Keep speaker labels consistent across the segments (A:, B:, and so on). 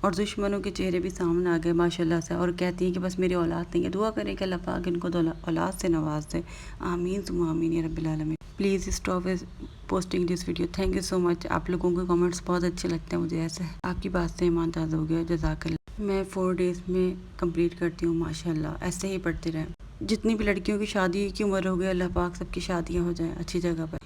A: اور دشمنوں کے چہرے بھی سامنے آ گئے ماشاءاللہ سے، اور کہتی ہیں کہ بس میری اولاد نہیں ہے، دعا کریں کہ اللہ پاک ان کو اولاد سے نواز دے، آمین ثم آمین یا رب العالمین۔ Please stop posting this video, thank you so much. آپ لوگوں کے کامنٹس بہت اچھے لگتے ہیں مجھے، ایسے آپ کی بات سے ایمان تازہ ہو گیا، جزاک اللہ۔ میں 4 days میں کمپلیٹ کرتی ہوں ماشاءاللہ، ایسے ہی پڑھتے رہیں۔ جتنی بھی لڑکیوں کی شادی کی عمر ہو گئی، اللہ پاک سب کی شادیاں ہو جائیں اچھی جگہ پر۔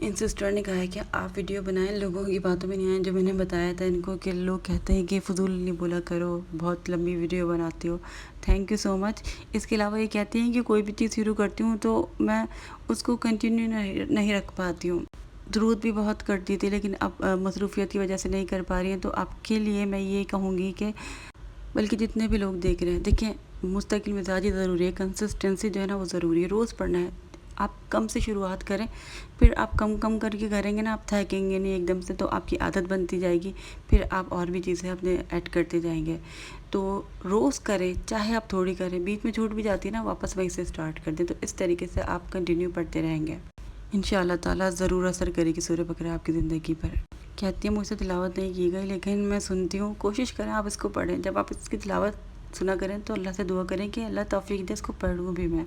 A: ان سسٹر نے کہا ہے کہ آپ ویڈیو بنائیں، لوگوں کی باتوں میں نہیں آئیں، جو میں نے بتایا تھا ان کو کہ لوگ کہتے ہیں کہ فضول نہیں بولا کرو، بہت لمبی ویڈیو بناتی ہو، تھینک یو سو مچ۔ اس کے علاوہ یہ کہتے ہیں کہ کوئی بھی چیز شروع کرتی ہوں تو میں اس کو کنٹینیو نہیں رکھ پاتی ہوں۔ درود بھی بہت کرتی تھی لیکن اب مصروفیت کی وجہ سے نہیں کر پا رہی ہیں، تو آپ کے لیے میں یہ کہوں گی کہ بلکہ جتنے بھی لوگ دیکھ رہے ہیں، دیکھیں مستقل مزاجی ضروری ہے، کنسسٹنسی جو ہے نا وہ ضروری ہے، روز پڑھنا ہے۔ آپ کم سے شروعات کریں، پھر آپ کم کم کر کے کریں گے نا، آپ تھکیں گے نہیں ایک دم سے، تو آپ کی عادت بنتی جائے گی، پھر آپ اور بھی چیزیں اپنے ایڈ کرتے جائیں گے۔ تو روز کریں، چاہے آپ تھوڑی کریں، بیچ میں چھوٹ بھی جاتی ہے نا، واپس وہیں سے سٹارٹ کر دیں، تو اس طریقے سے آپ کنٹینیو پڑھتے رہیں گے، انشاءاللہ تعالیٰ ضرور اثر کرے گی سورہ بقرہ آپ کی زندگی پر۔ کہتی ہیں مجھ سے تلاوت نہیں کی گئی لیکن میں سنتی ہوں، کوشش کریں آپ اس کو پڑھیں، جب آپ اس کی تلاوت سنا کریں تو اللہ سے دعا کریں کہ اللہ توفیق دے اس کو پڑھوں بھی میں۔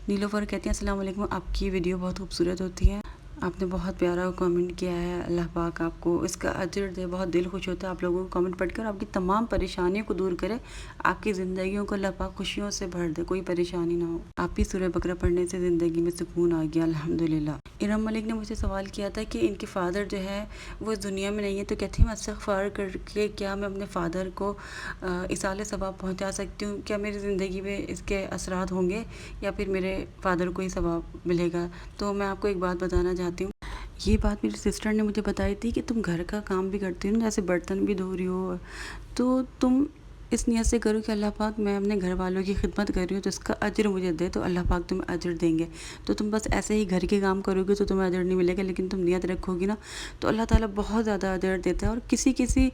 A: نیلوفر کہتی ہیں السلام علیکم، آپ کی ویڈیو بہت خوبصورت ہوتی ہے، آپ نے بہت پیارا کامنٹ کیا ہے، اللہ پاک آپ کو اس کا اجر دے، بہت دل خوش ہوتا ہے آپ لوگوں کو کامنٹ پڑھ کر، آپ کی تمام پریشانیوں کو دور کرے، آپ کی زندگیوں کو اللہ پاک خوشیوں سے بھر دے، کوئی پریشانی نہ ہو۔ آپ بھی سورہ بقرہ پڑھنے سے زندگی میں سکون آ گیا الحمدللہ۔ ارم ملک نے مجھے سوال کیا تھا کہ ان کے فادر جو ہے وہ اس دنیا میں نہیں ہے، تو کہتی ہیں میں استغفار کر کے کیا میں اپنے فادر کو ایصال ثواب پہنچا سکتی ہوں؟ کیا میری زندگی میں اس کے اثرات ہوں گے یا پھر میرے فادر کو ہی ثواب ملے گا؟ تو میں آپ کو ایک بات بتانا چاہتی ہوں، یہ بات میری سسٹر نے مجھے بتائی تھی کہ تم گھر کا کام بھی کرتی ہو، جیسے برتن بھی دھو رہی ہو، تو تم اس نیت سے کرو کہ اللہ پاک میں اپنے گھر والوں کی خدمت کر رہی ہوں تو اس کا اجر مجھے دے، تو اللہ پاک تمہیں اجر دیں گے۔ تو تم بس ایسے ہی گھر کے کام کرو گے تو تمہیں اجر نہیں ملے گا، لیکن تم نیت رکھو گی نا تو اللہ تعالیٰ بہت زیادہ اجر دیتا ہے، اور کسی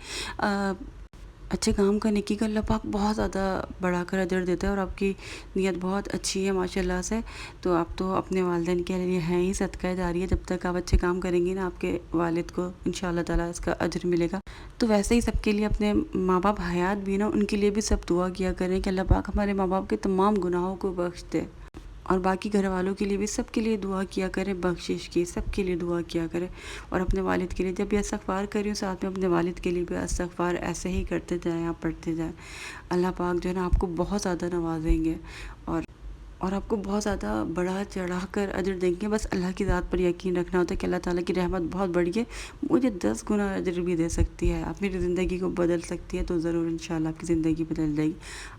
A: اچھے کام کا نیکی کا اللہ پاک بہت زیادہ بڑھا کر اجر دیتا ہے، اور آپ کی نیت بہت اچھی ہے ماشاءاللہ سے، تو آپ تو اپنے والدین کے لیے ہیں ہی صدقہ جاریہ، جب تک آپ اچھے کام کریں گی نا آپ کے والد کو انشاءاللہ تعالیٰ اس کا اجر ملے گا۔ تو ویسے ہی سب کے لیے اپنے ماں باپ حیات بھی نا ان کے لیے بھی سب دعا کیا کریں کہ اللہ پاک ہمارے ماں باپ کے تمام گناہوں کو بخش دے، اور باقی گھر والوں کے لیے بھی سب کے لیے دعا کیا کرے، بخشش کی سب کے لیے دعا کیا کرے، اور اپنے والد کے لیے جب بھی استغفار کری ہوں ساتھ میں اپنے والد کے لیے بھی استغفار ایسے ہی کرتے جائیں، آپ پڑھتے جائیں، اللہ پاک جو ہے نا آپ کو بہت زیادہ نوازیں گے، اور آپ کو بہت زیادہ بڑھا چڑھا کر اجر دیں گے۔ بس اللہ کی ذات پر یقین رکھنا ہوتا ہے کہ اللہ تعالیٰ کی رحمت بہت بڑی ہے، مجھے 10 گنا اجر بھی دے سکتی ہے، آپ میری زندگی کو بدل سکتی ہے، تو ضرور انشاءاللہ آپ کی زندگی بدل جائے گی،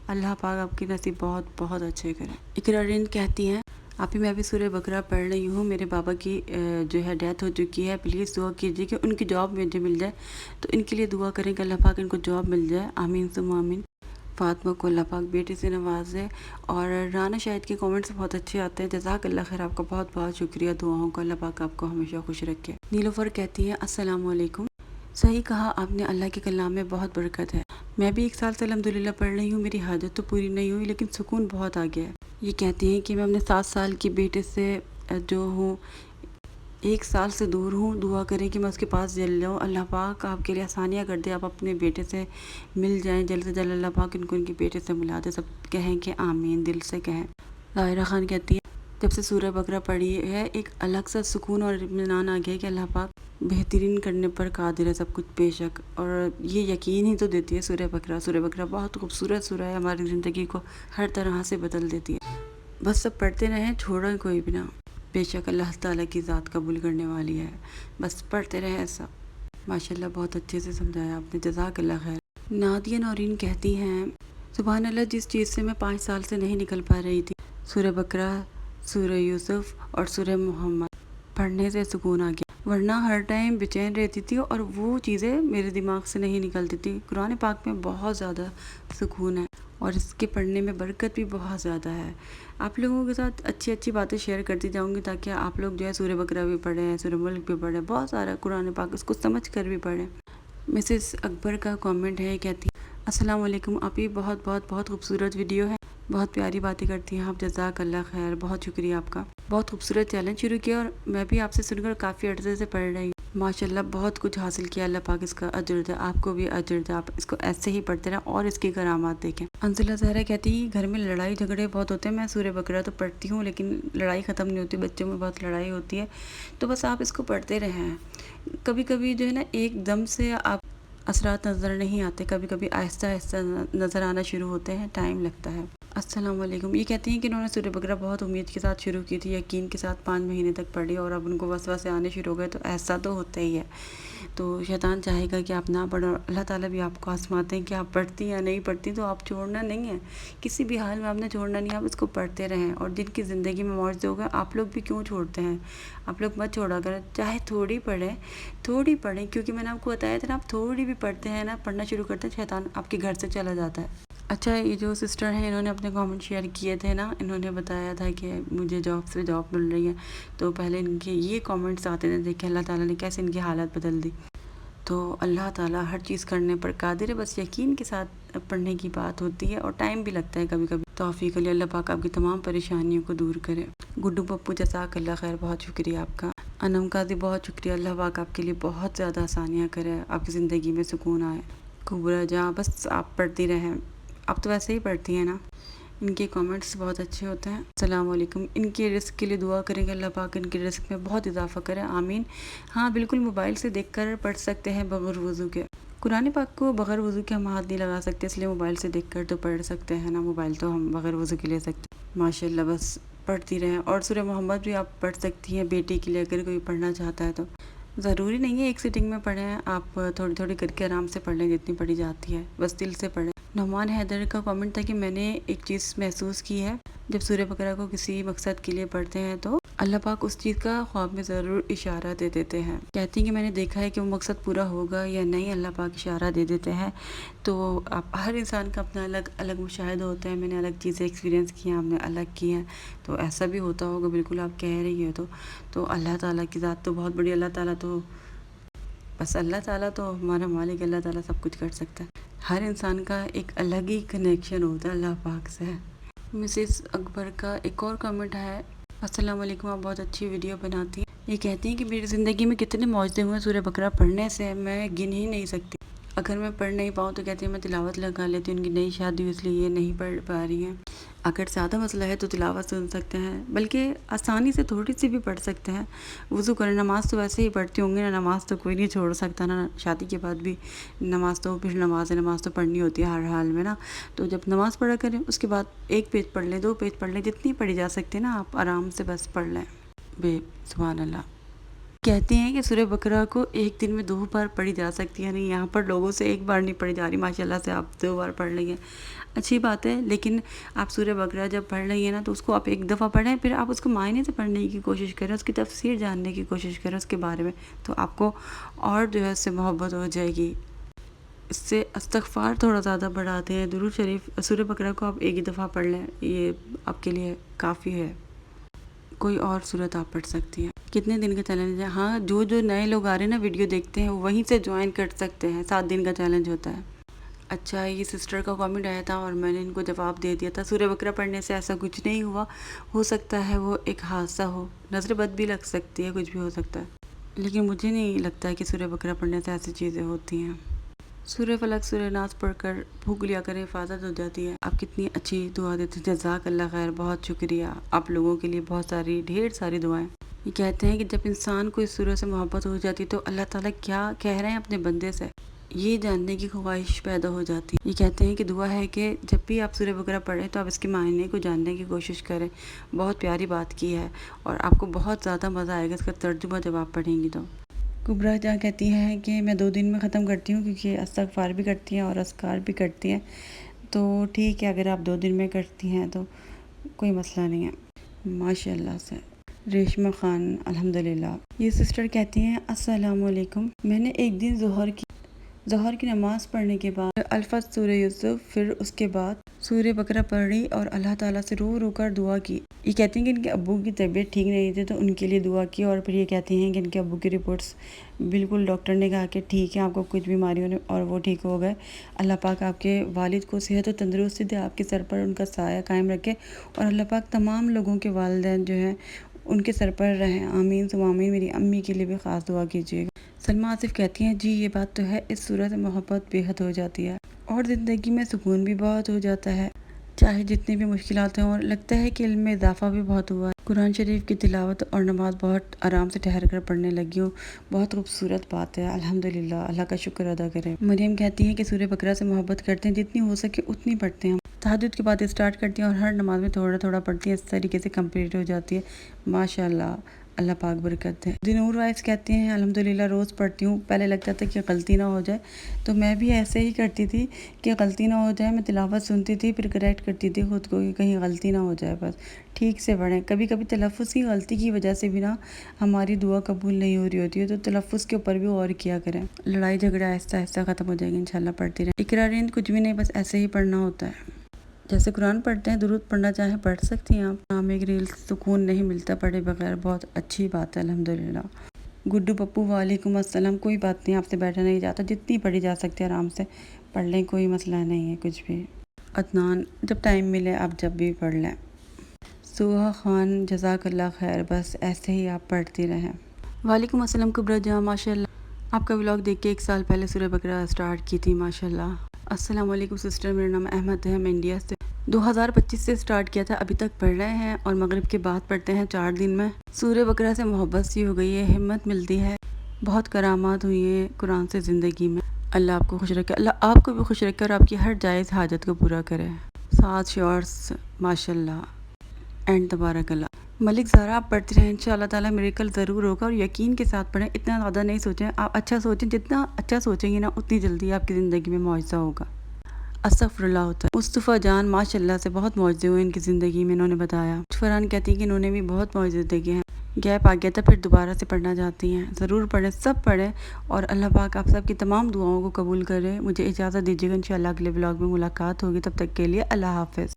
A: اللہ پاک آپ کی نصیب بہت بہت اچھے کریں۔ اقرارین کہتی ہیں آپ ہی میں بھی سورہ بقرہ پڑھ رہی ہوں، میرے بابا کی جو ہے ڈیتھ ہو چکی ہے، پلیز دعا کیجیے کہ ان کی جاب مجھے مل جائے، تو ان کے لیے دعا کریں کہ اللہ پاک ان کو جاب مل جائے، آمین ثم آمین۔ فاطمہ کو اللہ پاک بیٹی سے نوازے، اور رانا شاہد کے کامنٹس بہت اچھے آتے ہیں، جزاک اللہ خیر، آپ کا بہت بہت شکریہ دعاؤں کا، اللہ پاک آپ کو ہمیشہ خوش رکھے۔ نیلوفر کہتی ہے السلام علیکم، صحیح کہا آپ نے، اللہ کے کلام میں بہت برکت ہے، میں بھی 1 سال سے الحمدللہ پڑھ رہی ہوں، میری حاجت تو پوری نہیں ہوئی لیکن سکون بہت آ گیا ہے۔ یہ کہتی ہیں کہ میں اپنے 7 سال کی بیٹے سے جو ہوں 1 سال سے دور ہوں، دعا کریں کہ میں اس کے پاس جل جاؤں، اللہ پاک آپ کے لیے آسانیاں کر دے، آپ اپنے بیٹے سے مل جائیں جلد سے جلد، اللہ پاک ان کو ان کے بیٹے سے ملا دے، سب کہیں کہ آمین، دل سے کہیں۔ ظاہرہ خان کہتی ہے جب سے سورہ بقرہ پڑھی ہے ایک الگ سا سکون اور اطمینان آ گیا کہ اللہ پاک بہترین کرنے پر قادر ہے، سب کچھ بے شک، اور یہ یقین ہی تو دیتی ہے سورہ بقرہ۔ سورہ بقرہ بہت خوبصورت سورہ ہے، ہماری زندگی کو ہر طرح سے بدل دیتی ہے، بس سب پڑھتے رہیں، چھوڑیں کوئی بھی نہ، بے شک اللہ تعالیٰ کی ذات قبول کرنے والی ہے، بس پڑھتے رہیں سب۔ ماشاءاللہ بہت اچھے سے سمجھایا آپ نے، جزاک اللہ خیر۔ نادیہ نورین کہتی ہیں سبحان اللہ، جس چیز سے میں 5 سال سے نہیں نکل پا رہی تھی، سورہ بقرہ، سورہ یوسف اور سورہ محمد پڑھنے سے سکون آ گیا، ورنہ ہر ٹائم بے چین رہتی تھی اور وہ چیزیں میرے دماغ سے نہیں نکلتی تھی۔ قرآن پاک میں بہت زیادہ سکون ہے، اور اس کے پڑھنے میں برکت بھی بہت زیادہ ہے۔ آپ لوگوں کے ساتھ اچھی اچھی باتیں شیئر کرتی جاؤں گی تاکہ آپ لوگ جو ہے سورہ بقرہ بھی پڑھیں، سورہ ملک بھی پڑھیں، بہت سارا قرآن پاک اس کو سمجھ کر بھی پڑھیں۔ مسز اکبر کا کامنٹ ہے، کہتی السلام علیکم، آپ ہی بہت بہت بہت خوبصورت ویڈیو ہے، بہت پیاری باتیں کرتی ہیں آپ، جزاک اللہ خیر، بہت شکریہ آپ کا، بہت خوبصورت چیلنج شروع کیا، اور میں بھی آپ سے سن کر کافی عرصے سے پڑھ رہی ہوں، ماشاءاللہ بہت کچھ حاصل کیا، اللہ پاک اس کا اجر دے، آپ کو بھی اجر دے، آپ اس کو ایسے ہی پڑھتے رہیں اور اس کی کرامات دیکھیں۔ انزلہ زہرا کہتی ہیں گھر میں لڑائی جھگڑے بہت ہوتے ہیں، میں سورہ بقرہ تو پڑھتی ہوں لیکن لڑائی ختم نہیں ہوتی، بچوں میں بہت لڑائی ہوتی ہے، تو بس آپ اس کو پڑھتے رہیں۔ کبھی کبھی جو ہے نا ایک دم سے آپ اثرات نظر نہیں آتے، کبھی کبھی آہستہ آہستہ نظر آنا شروع ہوتے ہیں، ٹائم لگتا ہے۔ السلام علیکم، یہ کہتی ہیں کہ انہوں نے سورہ بقرہ بہت امید کے ساتھ شروع کی تھی، یقین کے ساتھ 5 مہینے تک پڑھی اور اب ان کو وسوسے آنے شروع ہو گئے، تو ایسا تو ہوتا ہی ہے، تو شیطان چاہے گا کہ آپ نہ پڑھو، اللہ تعالیٰ بھی آپ کو آزماتے ہیں کہ آپ پڑھتی یا نہیں پڑھتی، تو آپ چھوڑنا نہیں ہے، کسی بھی حال میں آپ نے چھوڑنا نہیں ہے، آپ اس کو پڑھتے رہیں، اور جن کی زندگی میں معجزے ہو گئے آپ لوگ بھی کیوں چھوڑتے ہیں، آپ لوگ مت چھوڑا کریں، چاہے تھوڑی پڑھیں، کیونکہ میں نے آپ کو بتایا تھا نا، آپ تھوڑی بھی پڑھتے ہیں نا، پڑھنا شروع کرتے ہیں، شیطان آپ کے گھر سے چلا جاتا ہے۔ اچھا، یہ جو سسٹر ہیں انہوں نے اپنے کامنٹ شیئر کیے تھے نا، انہوں نے بتایا تھا کہ مجھے جاب مل رہی ہے، تو پہلے ان کے یہ کامنٹس آتے تھے، دیکھیں اللہ تعالیٰ نے کیسے ان کی حالت بدل دی۔ تو اللہ تعالیٰ ہر چیز کرنے پر قادر ہے، بس یقین کے ساتھ پڑھنے کی بات ہوتی ہے اور ٹائم بھی لگتا ہے کبھی کبھی۔ توفیق علی، اللہ پاک آپ کی تمام پریشانیوں کو دور کرے۔ گڈو پپو جزاک اللہ خیر، بہت شکریہ آپ کا۔ انم قاضی بہت شکریہ، اللہ پاک آپ کے لیے بہت زیادہ آسانیاں کرے، آپ کی زندگی میں سکون آئے۔ کبرا جہاں، بس آپ پڑھتی رہیں، آپ تو ویسے ہی پڑھتی ہیں نا، ان کے کامنٹس بہت اچھے ہوتے ہیں۔ السلام علیکم، ان کے رزق کے لیے دعا کریں گے، اللہ پاک ان کے رزق میں بہت اضافہ کرے، آمین۔ ہاں بالکل، موبائل سے دیکھ کر پڑھ سکتے ہیں بغیر وضو کے، قرآن پاک کو بغیر وضو کے ہم ہاتھ نہیں لگا سکتے، اس لیے موبائل سے دیکھ کر تو پڑھ سکتے ہیں نا، موبائل تو ہم بغیر وضو کے لے سکتے ہیں۔ ماشاءاللہ، بس پڑھتی رہیں، اور سورہ محمد بھی آپ پڑھ سکتی ہیں بیٹی کے لیے، اگر کوئی پڑھنا چاہتا ہے تو۔ ضروری نہیں ہے ایک سٹنگ میں پڑھیں، آپ تھوڑی تھوڑی کر کے آرام سے پڑھ لیں، جتنی پڑھی جاتی ہے، بس دل سے پڑھیں۔ نعمان حیدر کا کامنٹ تھا کہ میں نے ایک چیز محسوس کی ہے، جب سورہ بقرہ کو کسی مقصد کے لیے پڑھتے ہیں تو اللہ پاک اس چیز کا خواب میں ضرور اشارہ دے دیتے ہیں۔ کہتی ہیں کہ میں نے دیکھا ہے کہ وہ مقصد پورا ہوگا یا نہیں، اللہ پاک اشارہ دے دیتے ہیں، تو آپ ہر انسان کا اپنا الگ الگ مشاہدہ ہوتا ہے، میں نے الگ چیزیں ایکسپیرینس کی ہیں، ہم نے الگ کی ہیں، تو ایسا بھی ہوتا ہوگا، بالکل آپ کہہ رہی ہیں، تو اللہ تعالیٰ کی ذات تو بہت بڑی، اللہ تعالیٰ تو بس، اللہ تعالیٰ تو ہمارا مالک، اللہ تعالیٰ سب کچھ کر سکتا ہے، ہر انسان کا ایک الگ ہی کنیکشن ہوتا ہے اللہ پاک سے۔ مسز اکبر کا ایک اور کامنٹ ہے، السلام علیکم، آپ بہت اچھی ویڈیو بناتی ہیں، یہ کہتی ہیں کہ میری زندگی میں کتنے معجزے ہوئے سورہ بقرہ پڑھنے سے، میں گن ہی نہیں سکتی، اگر میں پڑھ نہیں پاؤں تو کہتی ہیں میں تلاوت لگا لیتی ہوں، ان کی نئی شادی ہوئی اس لیے یہ نہیں پڑھ پا رہی ہیں، اگر زیادہ مسئلہ ہے تو تلاوت سن سکتے ہیں، بلکہ آسانی سے تھوڑی سی بھی پڑھ سکتے ہیں، وضو کریں، نماز تو ویسے ہی پڑھتی ہوں گی نا، نماز تو کوئی نہیں چھوڑ سکتا نا، شادی کے بعد بھی نماز تو پھر نماز تو پڑھنی ہوتی ہے ہر حال میں نا، تو جب نماز پڑھا کریں اس کے بعد 1 پیج پڑھ لیں، 2 پیج پڑھ لیں، جتنی پڑھی جا سکتی ہے نا، آپ آرام سے بس پڑھ لیں، سبحان اللہ۔ کہتے ہیں کہ سورہ بقرہ کو ایک دن میں 2 بار پڑھی جا سکتی ہے، نہیں یہاں پر لوگوں سے 1 بار نہیں پڑھی جا رہی، ماشاءاللہ سے آپ 2 بار پڑھ لیں گے، اچھی بات ہے، لیکن آپ سورہ بقرہ جب پڑھ رہی ہیں نا، تو اس کو آپ 1 دفعہ پڑھیں، پھر آپ اس کو معنی سے پڑھنے کی کوشش کریں، اس کی تفسیر جاننے کی کوشش کریں اس کے بارے میں، تو آپ کو اور جو ہے اس سے محبت ہو جائے گی۔ اس سے استغفار تھوڑا زیادہ بڑھاتے ہیں، درود شریف سورہ بقرہ کو آپ 1 ہی دفعہ پڑھ لیں، یہ آپ کے لیے کافی ہے، کوئی اور صورت آپ پڑھ سکتی ہیں۔ کتنے دن کا چیلنج ہے؟ ہاں، جو نئے لوگ آ رہے ہیں نا ویڈیو دیکھتے ہیں، وہیں سے جوائن کر سکتے ہیں، 7 دن کا چیلنج ہوتا ہے۔ اچھا، یہ سسٹر کا کامنٹ آیا تھا اور میں نے ان کو جواب دے دیا تھا، سورہ بقرہ پڑھنے سے ایسا کچھ نہیں ہوا، ہو سکتا ہے وہ ایک حادثہ ہو، نظر بد بھی لگ سکتی ہے، کچھ بھی ہو سکتا ہے، لیکن مجھے نہیں لگتا ہے کہ سورہ بقرہ پڑھنے سے ایسی چیزیں ہوتی ہیں۔ سورہ فلق، سورہ ناس پڑھ کر بھوک لیا کریں، حفاظت ہو جاتی ہے۔ آپ کتنی اچھی دعا دیتے ہیں، جزاک اللہ خیر، بہت شکریہ، آپ لوگوں کے لیے بہت ساری ڈھیر ساری دعائیں۔ یہ کہتے ہیں کہ جب انسان کو اس سورہ سے محبت ہو جاتی تو اللہ تعالیٰ کیا کہہ رہے ہیں اپنے بندے سے، یہ جاننے کی خواہش پیدا ہو جاتی ہے۔ یہ کہتے ہیں کہ دعا ہے کہ جب بھی آپ سورہ بقرہ پڑھیں تو آپ اس کے معنی کو جاننے کی کوشش کریں، بہت پیاری بات کی ہے، اور آپ کو بہت زیادہ مزہ آئے گا اس کا ترجمہ جب آپ پڑھیں گی تو۔ کبرا جہاں کہتی ہیں کہ میں 2 دن میں ختم کرتی ہوں، کیونکہ استغفار بھی کرتی ہیں اور اذکار بھی کرتی ہیں، تو ٹھیک ہے، اگر آپ 2 دن میں کرتی ہیں تو کوئی مسئلہ نہیں ہے، ماشاء اللہ سے۔ ریشمہ خان، الحمدللہ۔ یہ سسٹر کہتی ہیں السلام علیکم، میں نے ایک دن ظہر کی نماز پڑھنے کے بعد الفجر سورہ یوسف، پھر اس کے بعد سورہ بقرہ پڑھی اور اللہ تعالیٰ سے رو رو کر دعا کی۔ یہ کہتی ہیں کہ ان کے ابو کی طبیعت ٹھیک نہیں تھی تو ان کے لیے دعا کی، اور پھر یہ کہتی ہیں کہ ان کے ابو کی رپورٹس بالکل ڈاکٹر نے کہا کہ ٹھیک ہے، آپ کو کچھ بیماریوں نے، اور وہ ٹھیک ہو گئے۔ اللہ پاک آپ کے والد کو صحت و تندرستی دے، آپ کے سر پر ان کا سایہ قائم رکھے، اور اللہ پاک تمام لوگوں کے والدین جو ہیں ان کے سر پر رہیں، آمین ثم آمین۔ میری امی کے لیے بھی خاص دعا کیجیے گا۔ سلمہ آصف کہتی ہیں جی یہ بات تو ہے، اس صورت میں محبت بے حد ہو جاتی ہے اور زندگی میں سکون بھی بہت ہو جاتا ہے، چاہے جتنی بھی مشکلات ہوں، اور لگتا ہے کہ علم میں اضافہ بھی بہت ہوا ہے۔ قرآن شریف کی تلاوت اور نماز بہت آرام سے ٹھہر کر پڑھنے لگی ہوں، بہت خوبصورت بات ہے، الحمدللہ، اللہ کا شکر ادا کریں۔ مریم کہتی ہیں کہ سورہ بقرہ سے محبت کرتے ہیں، جتنی ہو سکے اتنی پڑھتے ہیں ہم، تہجد کے بعد اسٹارٹ کرتی ہیں اور ہر نماز میں تھوڑا تھوڑا پڑھتی ہیں، اس طریقے سے کمپلیٹ ہو جاتی ہے، ماشاءاللہ، اللہ پاک برکت ہے۔ دنور وائس کہتے ہیں الحمدللہ روز پڑھتی ہوں، پہلے لگتا تھا کہ غلطی نہ ہو جائے، تو میں بھی ایسے ہی کرتی تھی کہ غلطی نہ ہو جائے، میں تلاوت سنتی تھی پھر کریکٹ کرتی تھی خود کو کہ کہیں غلطی نہ ہو جائے، بس ٹھیک سے پڑھیں۔ کبھی کبھی تلفظ کی غلطی کی وجہ سے بھی نا ہماری دعا قبول نہیں ہو رہی ہوتی ہے، تو تلفظ کے اوپر بھی غور کیا کریں۔ لڑائی جھگڑا آہستہ آہستہ ختم ہو جائے گی، انشاءاللہ پڑھتی رہیں۔ اقرا ریند کچھ بھی نہیں، بس ایسے ہی پڑھنا ہوتا ہے، جیسے قرآن پڑھتے ہیں، درود پڑھنا چاہیں پڑھ سکتی ہیں آپ۔ نام ایک ریل سکون نہیں ملتا پڑھے بغیر، بہت اچھی بات ہے، الحمدللہ۔ گڈو پپو وعلیکم السلام، کوئی بات نہیں، آپ سے بیٹھا نہیں جاتا، جتنی پڑھی جا سکتی ہے آرام سے پڑھ لیں، کوئی مسئلہ نہیں ہے کچھ بھی۔ عدنان جب ٹائم ملے آپ جب بھی پڑھ لیں۔ سوہا خان جزاک اللہ خیر، بس ایسے ہی آپ پڑھتی رہیں۔ وعلیکم السلام کبرا جہاں، ماشاء اللہ آپ کا ولاگ دیکھ کے 1 سال پہلے سورہ بقرہ سٹارٹ کی تھی، ماشاءاللہ۔ السلام علیکم سسٹر، میرا نام احمد ہے، میں انڈیا سے 2025 سے سٹارٹ کیا تھا، ابھی تک پڑھ رہے ہیں اور مغرب کے بعد پڑھتے ہیں 4 دن میں۔ سورہ بقرہ سے محبت سی ہو گئی ہے، ہمت ملتی ہے، بہت کرامات ہوئی ہیں قرآن سے زندگی میں۔ اللہ آپ کو خوش رکھے، اللہ آپ کو بھی خوش رکھے اور آپ کی ہر جائز حاجت کو پورا کرے۔ 7 شارٹس ماشاءاللہ اینڈ تبارک اللہ۔ ملک زہرا آپ پڑھتے رہیں، انشاءاللہ تعالیٰ میریکل ضرور ہوگا، اور یقین کے ساتھ پڑھیں، اتنا زیادہ نہیں سوچیں، آپ اچھا سوچیں، جتنا اچھا سوچیں گے نا اتنی جلدی آپ کی زندگی میں معجزہ ہوگا۔ استغفر اللہ ہوتا ہے۔ مصطفیٰ جان ماشاءاللہ سے بہت معجزے ہوئے ان کی زندگی میں، انہوں نے بتایا۔ فرحان کہتی ہیں کہ انہوں نے بھی بہت معجزے دیکھے ہیں، گیپ آ گیا تھا پھر دوبارہ سے پڑھنا چاہتی ہیں، ضرور پڑھیں، سب پڑھیں، اور اللہ پاک آپ سب کی تمام دعاؤں کو قبول کرے۔ مجھے اجازت دیجیے گا، انشاءاللہ اگلے ولاگ میں ملاقات ہوگی، تب تک کے لیے اللہ حافظ۔